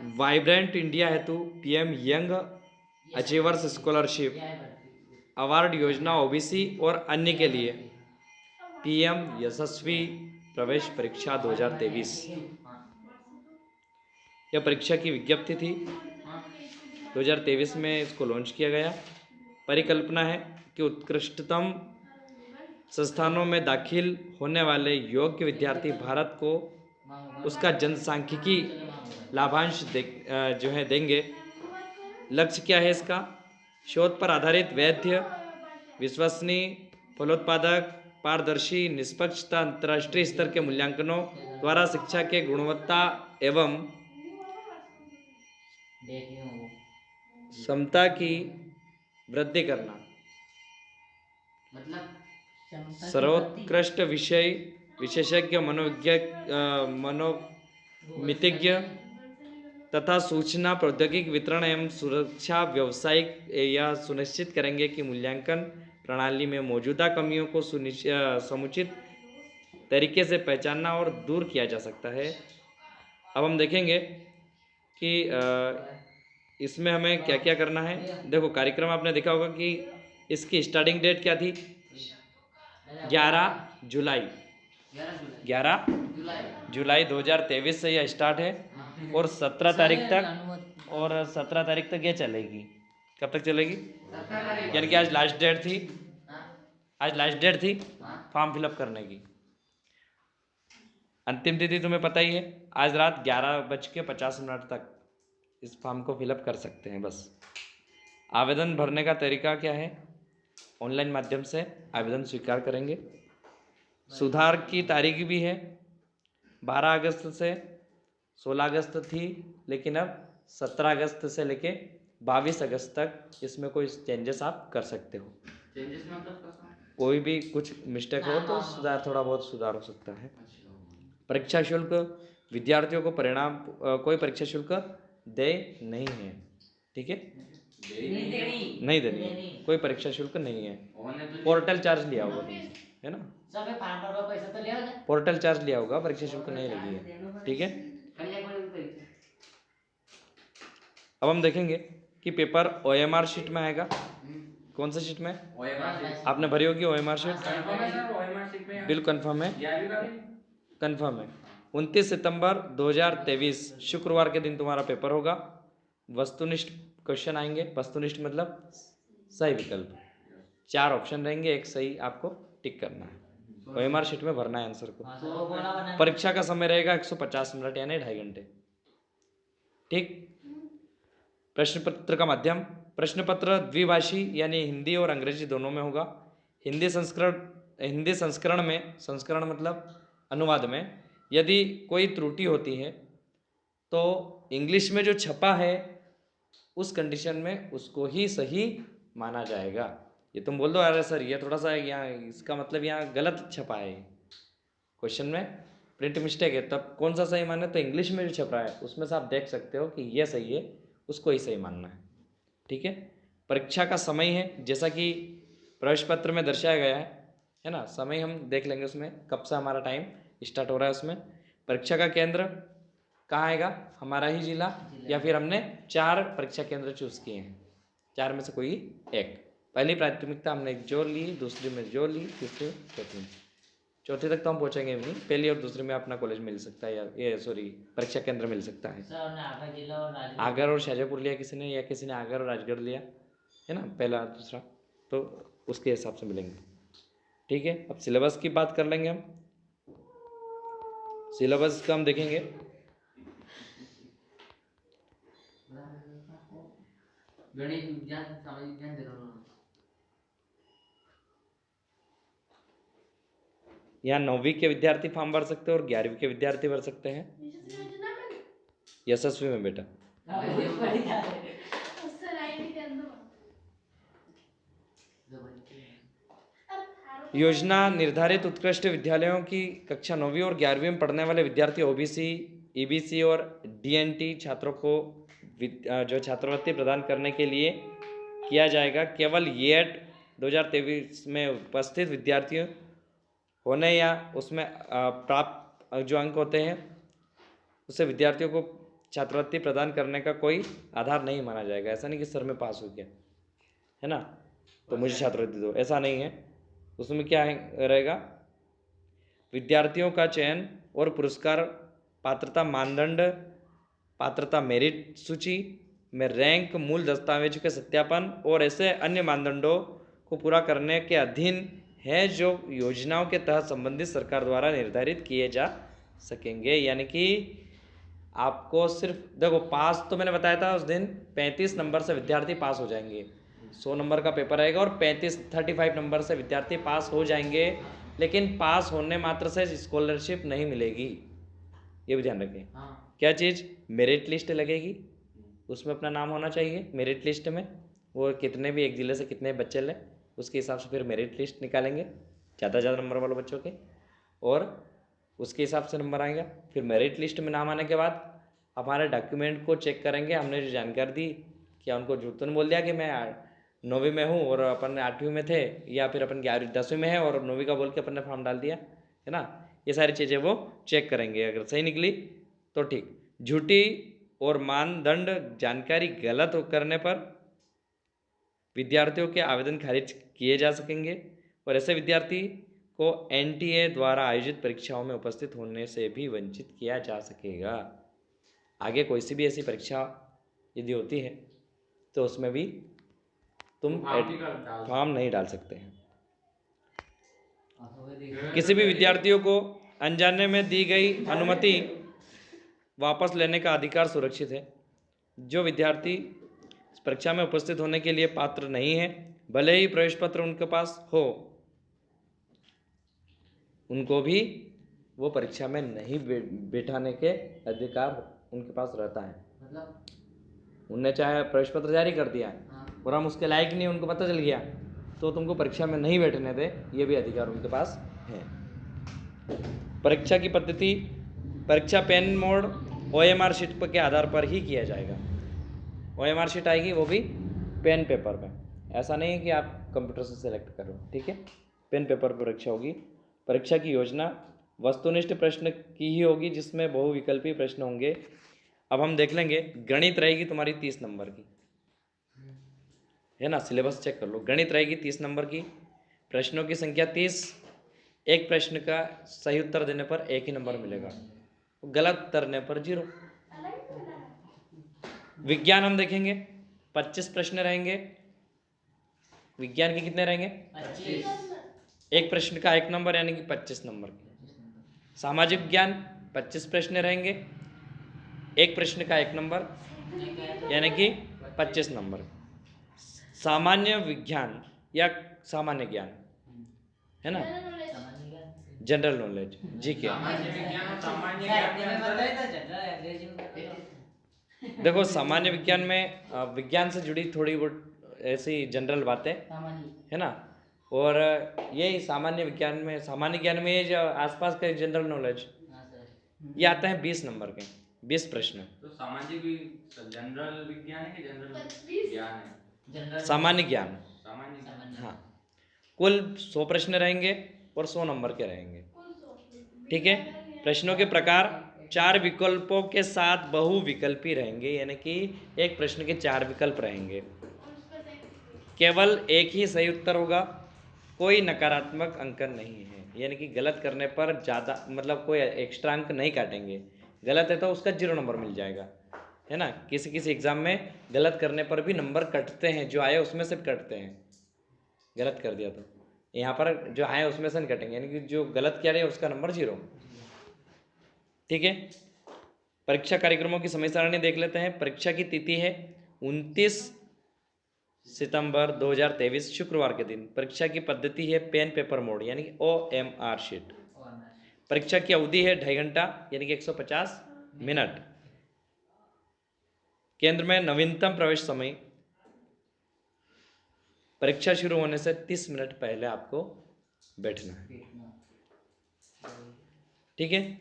Vibrant India हेतु PM young achievers scholarship award योजना OBC और अन्य के लिए पीएम यशस्वी प्रवेश परीक्षा 2023। यह परीक्षा की विज्ञप्ति थी। 2023 में इसको लॉन्च किया गया। परिकल्पना है कि उत्कृष्टतम संस्थानों में दाखिल होने वाले योग्य विद्यार्थी भारत को उसका जनसांख्यिकी लाभांश जो है देंगे। लक्ष्य क्या है इसका? शोध पर आधारित वैध, विश्वसनीय, फलोत्पादक, पारदर्शी, निष्पक्ष तथा अंतर्राष्ट्रीय स्तर के मूल्यांकनों द्वारा शिक्षा के गुणवत्ता एवं क्षमता की वृद्धि करना। सर्वोत्कृष्ट विषय विशेषज्ञ, मनोमितिज्ञ तथा सूचना प्रौद्योगिकी वितरण एवं सुरक्षा व्यावसायिक यह सुनिश्चित करेंगे कि मूल्यांकन प्रणाली में मौजूदा कमियों को समुचित तरीके से पहचानना और दूर किया जा सकता है। अब हम देखेंगे कि इसमें हमें क्या क्या करना है। देखो, कार्यक्रम आपने देखा होगा कि इसकी स्टार्टिंग डेट क्या थी? 11 जुलाई 2023 से यह स्टार्ट है और 17 तारीख तक ये चलेगी। कब तक चलेगी? यानी कि आज लास्ट डेट थी फॉर्म फिलअप करने की। अंतिम तिथि तुम्हें पता ही है, आज रात 11:50 तक इस फॉर्म को फिलअप कर सकते हैं बस। आवेदन भरने का तरीका क्या है? ऑनलाइन माध्यम से आवेदन स्वीकार करेंगे। सुधार की तारीख भी है, 12 अगस्त से 16 अगस्त थी, लेकिन अब 17 अगस्त से लेके 22 अगस्त तक इसमें कोई चेंजेस आप कर सकते हो। चेंजेस मतलब कोई भी कुछ मिस्टेक हो तो थोड़ा बहुत सुधार हो सकता है। परीक्षा शुल्क, विद्यार्थियों को कोई परीक्षा शुल्क दे नहीं है, ठीक है? नहीं देनी, कोई परीक्षा शुल्क नहीं है। पोर्टल चार्ज लिया होगा तुमसे, है ना? पैसा तो लिया ना? पोर्टल चार्ज लिया होगा, परीक्षा शुल्क नहीं लगी है, ठीक है? अब हम देखेंगे कि पेपर OMR शीट में आएगा। कौन सा शीट में? आपने भरी होगी OMR शीट। बिल्कुल कंफर्म है, कंफर्म है। 29 सितंबर 2023 शुक्रवार के दिन तुम्हारा पेपर होगा। वस्तुनिष्ठ क्वेश्चन आएंगे। वस्तुनिष्ठ मतलब सही विकल्प, 4 ऑप्शन रहेंगे, एक सही आपको टिक करना है। OMR शीट में भरना है आंसर को। परीक्षा का समय रहेगा 150 मिनट यानी 2.5 घंटे, ठीक? प्रश्न पत्र का माध्यम, प्रश्न पत्र द्विभाषी यानी हिंदी और अंग्रेजी दोनों में होगा। हिंदी संस्करण में, संस्करण मतलब अनुवाद में, यदि कोई त्रुटि होती है तो इंग्लिश में जो छपा है उस कंडीशन में उसको ही सही माना जाएगा। ये तुम बोल दो अरे सर ये थोड़ा सा यहाँ इसका मतलब यहाँ गलत छपा है, क्वेश्चन में प्रिंट मिस्टेक है, तब कौन सा सही माने? तो इंग्लिश में जो छपा है उसमें से आप देख सकते हो कि ये सही है, उसको ही सही मानना है, ठीक है? परीक्षा का समय है जैसा कि प्रवेश पत्र में दर्शाया गया है ना? समय हम देख लेंगे उसमें कब से हमारा टाइम स्टार्ट हो रहा है। उसमें परीक्षा का केंद्र कहाँ आएगा? हमारा ही जिला, या फिर हमने 4 परीक्षा केंद्र चूज किए हैं, 4 में से कोई एक। पहली प्राथमिकता हमने जोड़ ली, दूसरी में जोड़ ली, तीसरी, चौथी तक तो हम पहुँचेंगे नहीं। पहली और दूसरी में अपना कॉलेज मिल सकता है, या परीक्षा केंद्र मिल सकता है। आगर और शाहजहाँपुर लिया किसी ने, या किसी ने आगर और राजगढ़ लिया है ना, पहला दूसरा, तो उसके हिसाब से मिलेंगे, ठीक है? अब सिलेबस की बात कर लेंगे हम। सिलेबस का हम देखेंगे। गणित, विज्ञान, सामाजिक विज्ञान, जनरल। यहाँ 9वीं के विद्यार्थी फॉर्म भर सकते हैं और 11वीं के विद्यार्थी भर सकते हैं। यशस्वी में बेटा योजना निर्धारित उत्कृष्ट विद्यालयों की कक्षा 9वीं और 11वीं में पढ़ने वाले विद्यार्थी ओबीसी, ईबीसी और डीएनटी छात्रों को जो छात्रवृत्ति प्रदान करने के लिए किया जाएगा। केवल येट 2023 में उपस्थित विद्यार्थियों होने या उसमें प्राप्त जो अंक होते हैं उससे विद्यार्थियों को छात्रवृत्ति प्रदान करने का कोई आधार नहीं माना जाएगा। ऐसा नहीं कि सर मैं पास हो गया है ना तो मुझे छात्रवृत्ति दो, ऐसा नहीं है। उसमें क्या रहेगा, विद्यार्थियों का चयन और पुरस्कार पात्रता मानदंड, पात्रता मेरिट सूची में रैंक, मूल दस्तावेजों के सत्यापन और ऐसे अन्य मानदंडों को पूरा करने के अधीन है जो योजनाओं के तहत संबंधित सरकार द्वारा निर्धारित किए जा सकेंगे। यानी कि आपको सिर्फ देखो, पास तो मैंने बताया था उस दिन 35 नंबर से विद्यार्थी पास हो जाएंगे। 100 नंबर का पेपर आएगा और 35 नंबर से विद्यार्थी पास हो जाएंगे, लेकिन पास होने मात्र से स्कॉलरशिप नहीं मिलेगी, ये भी ध्यान रखें। क्या चीज़, मेरिट लिस्ट लगेगी, उसमें अपना नाम होना चाहिए मेरिट लिस्ट में। वो कितने भी एक जिले से कितने बच्चे लें उसके हिसाब से फिर मेरिट लिस्ट निकालेंगे, ज़्यादा से ज़्यादा नंबर वाले बच्चों के, और उसके हिसाब से नंबर आएगा। फिर मेरिट लिस्ट में नाम आने के बाद हमारे डॉक्यूमेंट को चेक करेंगे, हमने जो जानकारी दी, क्या उनको झूठ तो नहीं बोल दिया कि मैं 9वीं में हूँ और अपन 8वीं में थे, या फिर अपन 11वीं 10वीं में है और 9वीं का बोल के अपन ने फॉर्म डाल दिया, है ना। ये सारी चीज़ें वो चेक करेंगे, अगर सही निकली तो ठीक। झूठी और मानदंड जानकारी गलत करने पर विद्यार्थियों के आवेदन खारिज किए जा सकेंगे और ऐसे विद्यार्थी को एनटीए द्वारा आयोजित परीक्षाओं में उपस्थित होने से भी वंचित किया जा सकेगा। आगे कोई सी भी ऐसी परीक्षा यदि होती है तो उसमें भी तुम फॉर्म नहीं डाल सकते हैं। किसी भी विद्यार्थियों को अनजाने में दी गई अनुमति वापस लेने का अधिकार सुरक्षित है। जो विद्यार्थी परीक्षा में उपस्थित होने के लिए पात्र नहीं है, भले ही प्रवेश पत्र उनके पास हो, उनको भी वो परीक्षा में नहीं बैठाने के अधिकार उनके पास रहता है। मतलब उनने चाहे प्रवेश पत्र जारी कर दिया और हम उसके लायक नहीं, उनको पता चल गया, तो तुमको परीक्षा में नहीं बैठने दे, ये भी अधिकार उनके पास है। परीक्षा की पद्धति, परीक्षा पेन मोड OMR शीट के आधार पर ही किया जाएगा। OMR शीट आएगी वो भी पेन पेपर में, ऐसा नहीं है कि आप कंप्यूटर से सेलेक्ट करो, ठीक है। पेन पेपर पर परीक्षा होगी। परीक्षा की योजना वस्तुनिष्ठ प्रश्न की ही होगी, जिसमें बहुविकल्पी प्रश्न होंगे। अब हम देख लेंगे, गणित रहेगी तुम्हारी 30 नंबर की, है ना, सिलेबस चेक कर लो। गणित रहेगी 30 नंबर की, प्रश्नों की संख्या 30, एक प्रश्न का सही उत्तर देने पर 1 ही नंबर मिलेगा, गलत करने पर 0। विज्ञान हम देखेंगे 25 प्रश्न रहेंगे। विज्ञान के कितने रहेंगे? 25। एक प्रश्न का 1 नंबर यानी कि 25 नंबर के। सामाजिक विज्ञान 25 प्रश्न रहेंगे, एक प्रश्न का 1 नंबर यानी कि 25 नंबर। सामान्य विज्ञान या सामान्य ज्ञान, है ना, जनरल नॉलेज, जी के। देखो सामान्य विज्ञान में विज्ञान से जुड़ी थोड़ी बहुत ऐसी जनरल बातें, है ना, और यही सामान्य विज्ञान में, सामान्य ज्ञान में ये जो आसपास के जनरल नॉलेज, ये आते हैं 20 नंबर के, 20 प्रश्न। तो सामाजिक जनरल विज्ञान है कि जनरल ज्ञान है? सामान्य ज्ञान, सामान्य ज्ञान, हाँ। कुल 100 प्रश्न रहेंगे और 100 नंबर के रहेंगे, ठीक है। प्रश्नों के प्रकार 4 विकल्पों के साथ बहुविकल्पी रहेंगे, यानी कि एक प्रश्न के 4 विकल्प रहेंगे। केवल एक ही सही उत्तर होगा, कोई नकारात्मक अंकन नहीं है, यानी कि गलत करने पर ज़्यादा, मतलब कोई एक्स्ट्रा अंक नहीं काटेंगे। गलत है तो उसका 0 नंबर मिल जाएगा, है ना। किसी किसी एग्ज़ाम में गलत करने पर भी नंबर कटते हैं, जो आए उसमें से कटते हैं, गलत कर दिया तो। यहाँ पर जो आए उसमें से नहीं कटेंगे, यानी कि जो गलत किया रहे उसका नंबर 0, ठीक है। परीक्षा कार्यक्रमों की समय सारणी देख लेते हैं। परीक्षा की तिथि है 29 सितंबर 2023 शुक्रवार के दिन। परीक्षा की पद्धति है पेन पेपर मोड यानी कि OMR शीट। परीक्षा की अवधि है 2.5 घंटा यानी कि 150 मिनट। केंद्र में नवीनतम प्रवेश समय, परीक्षा शुरू होने से 30 मिनट पहले आपको बैठना है, ठीक है।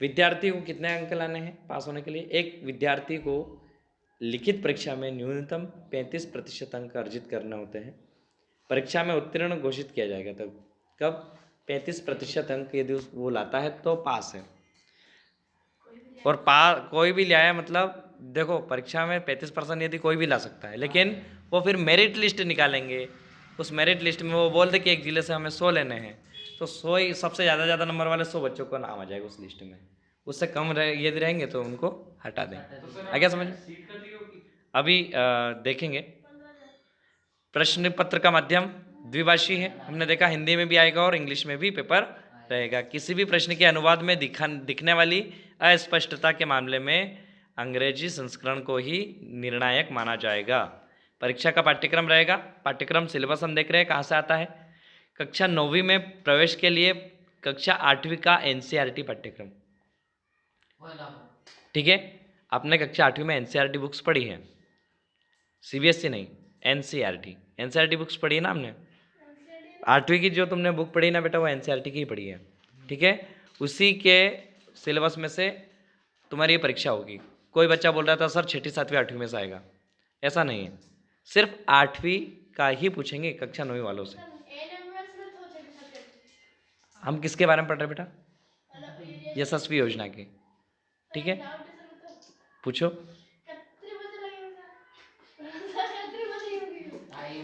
विद्यार्थी को कितने अंक लाने हैं पास होने के लिए? एक विद्यार्थी को लिखित परीक्षा में न्यूनतम 35% अंक अर्जित करने होते हैं। परीक्षा में उत्तीर्ण घोषित किया जाएगा तब कब? 35% अंक यदि वो लाता है तो पास है। और कोई भी ले आया, मतलब देखो परीक्षा में 35% यदि कोई भी ला सकता है, लेकिन वो फिर मेरिट लिस्ट निकालेंगे। उस मेरिट लिस्ट में वो बोलते कि एक जिले से हमें 100 लेने हैं, तो 100 ही सबसे ज़्यादा नंबर वाले 100 बच्चों का नाम आ जाएगा उस लिस्ट में। उससे कम यदि रहेंगे तो उनको हटा दें। आ गया समझ? अभी देखेंगे प्रश्न पत्र का माध्यम द्विभाषी है, हमने देखा हिंदी में भी आएगा और इंग्लिश में भी पेपर रहेगा। किसी भी प्रश्न के अनुवाद में दिखने वाली अस्पष्टता के मामले में अंग्रेजी संस्करण को ही निर्णायक माना जाएगा। परीक्षा का पाठ्यक्रम रहेगा। पाठ्यक्रम सिलेबस हम देख रहे हैं कहाँ से आता है। कक्षा 9वीं में प्रवेश के लिए कक्षा 8वीं का एनसीईआरटी पाठ्यक्रम, ठीक है। आपने कक्षा 8वीं में एनसीईआरटी बुक्स पढ़ी है, सीबीएसई नहीं, एनसीईआरटी बुक्स पढ़ी है ना हमने। 8वीं की जो तुमने बुक पढ़ी ना बेटा, वो एनसीईआरटी की ही पढ़ी है, ठीक है। उसी के सिलेबस में से तुम्हारी ये परीक्षा होगी। कोई बच्चा बोल रहा था सर 6ठी 7वीं 8वीं में से आएगा, ऐसा नहीं है, सिर्फ 8वीं का ही पूछेंगे कक्षा 9वीं वालों से। हम किसके बारे में पढ़ रहे हैं बेटा? यशस्वी योजना की, ठीक है। पूछो।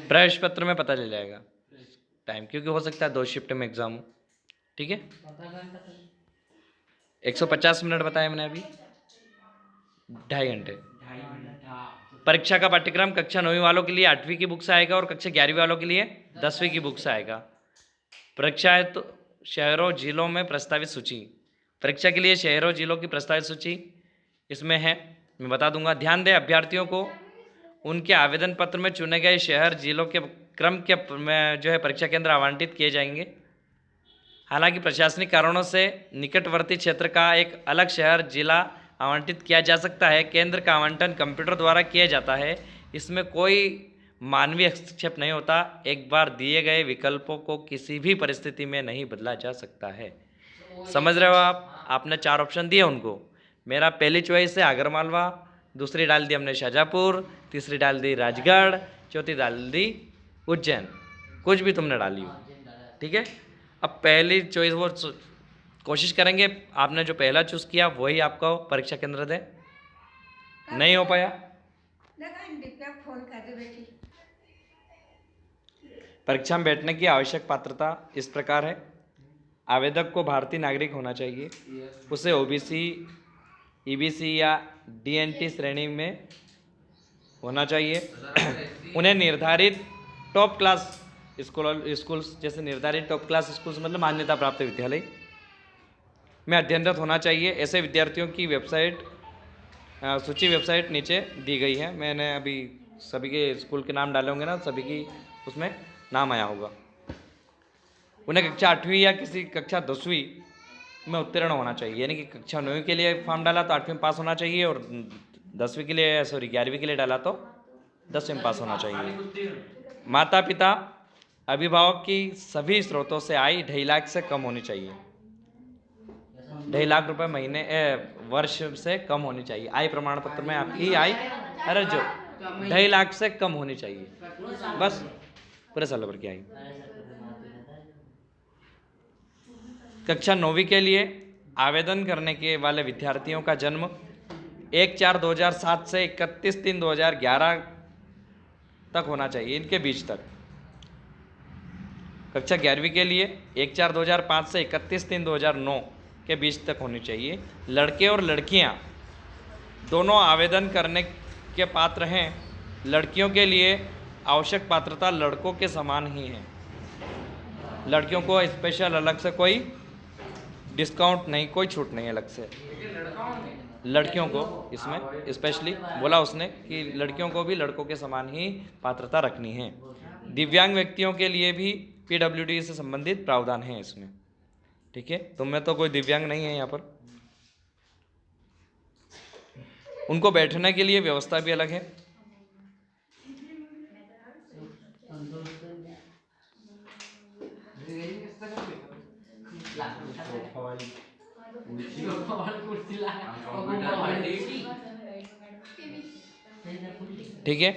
प्रवेश पत्र में पता चल जाएगा टाइम, क्योंकि हो सकता है 2 शिफ्ट में एग्जाम हो, ठीक है। 150 मिनट बताया मैंने अभी, 2.5 घंटे। परीक्षा का पाठ्यक्रम कक्षा 9वीं वालों के लिए 8वीं की बुक से आएगा और कक्षा 11वीं वालों के लिए 10वीं की बुक से आएगा। परीक्षा है तो शहरों जिलों में प्रस्तावित सूची, परीक्षा के लिए शहरों जिलों की प्रस्तावित सूची इसमें है, मैं बता दूंगा। ध्यान दें, अभ्यर्थियों को उनके आवेदन पत्र में चुने गए शहर जिलों के क्रम के में जो है परीक्षा केंद्र आवंटित किए जाएंगे। हालांकि प्रशासनिक कारणों से निकटवर्ती क्षेत्र का एक अलग शहर जिला आवंटित किया जा सकता है। केंद्र का आवंटन कंप्यूटर द्वारा किया जाता है, इसमें कोई मानवीय हस्तक्षेप नहीं होता। एक बार दिए गए विकल्पों को किसी भी परिस्थिति में नहीं बदला जा सकता है। समझ रहे हो आप? आपने 4 ऑप्शन दिए उनको। मेरा पहली चॉइस है आगरमालवा, दूसरी डाल दी हमने शाजापुर, तीसरी डाल दी राजगढ़, चौथी डाल दी उज्जैन, कुछ भी तुमने डाली हो, ठीक है। अब पहली चॉइस वो कोशिश करेंगे आपने जो पहला चूज़ किया वही आपका परीक्षा केंद्र दे। नहीं हो पाया, परीक्षा में बैठने की आवश्यक पात्रता इस प्रकार है। आवेदक को भारतीय नागरिक होना चाहिए, उसे ओबीसी, ईबीसी या डीएनटी श्रेणी में होना चाहिए। उन्हें निर्धारित टॉप क्लास स्कूल्स जैसे निर्धारित टॉप क्लास स्कूल्स मतलब मान्यता प्राप्त विद्यालय में अध्ययनरत होना चाहिए। ऐसे विद्यार्थियों की वेबसाइट सूची वेबसाइट नीचे दी गई है। मैंने अभी सभी के स्कूल के नाम डाले होंगे ना, सभी की उसमें नाम आया होगा। उन्हें कक्षा 8वीं या किसी कक्षा 10वीं में उत्तीर्ण होना चाहिए, यानी कि कक्षा 9वीं के लिए फॉर्म डाला तो 8वीं में पास होना चाहिए, और 10वीं के लिए 11वीं के लिए डाला तो 10वीं में पास होना चाहिए। माता पिता अभिभावक की सभी स्रोतों से आय 2.5 लाख से कम होनी चाहिए। 2.5 लाख रुपए महीने वर्ष से कम होनी चाहिए। आय प्रमाण पत्र में आपकी आय, अरे जो 2.5 लाख से कम होनी चाहिए, बस पूरे साल भर की आय। कक्षा 9वीं के लिए आवेदन करने के वाले विद्यार्थियों का जन्म 1/4/2007 से 31/3/2011 तक होना चाहिए, इनके बीच तक। कक्षा 11वीं के लिए 1/4/2005 से 31/3/2009 के बीच तक होनी चाहिए। लड़के और लड़कियां दोनों आवेदन करने के पात्र हैं। लड़कियों के लिए आवश्यक पात्रता लड़कों के समान ही है। लड़कियों को स्पेशल अलग से कोई डिस्काउंट नहीं, कोई छूट नहीं अलग से। लड़कियों को इसमें स्पेशली बोला उसने कि लड़कियों को भी लड़कों के समान ही पात्रता रखनी है। दिव्यांग व्यक्तियों के लिए भी पीडब्ल्यूडी से संबंधित प्रावधान है इसमें, ठीक है। तुम में तो कोई दिव्यांग नहीं है यहाँ पर। उनको बैठने के लिए व्यवस्था भी अलग है। ठीक है।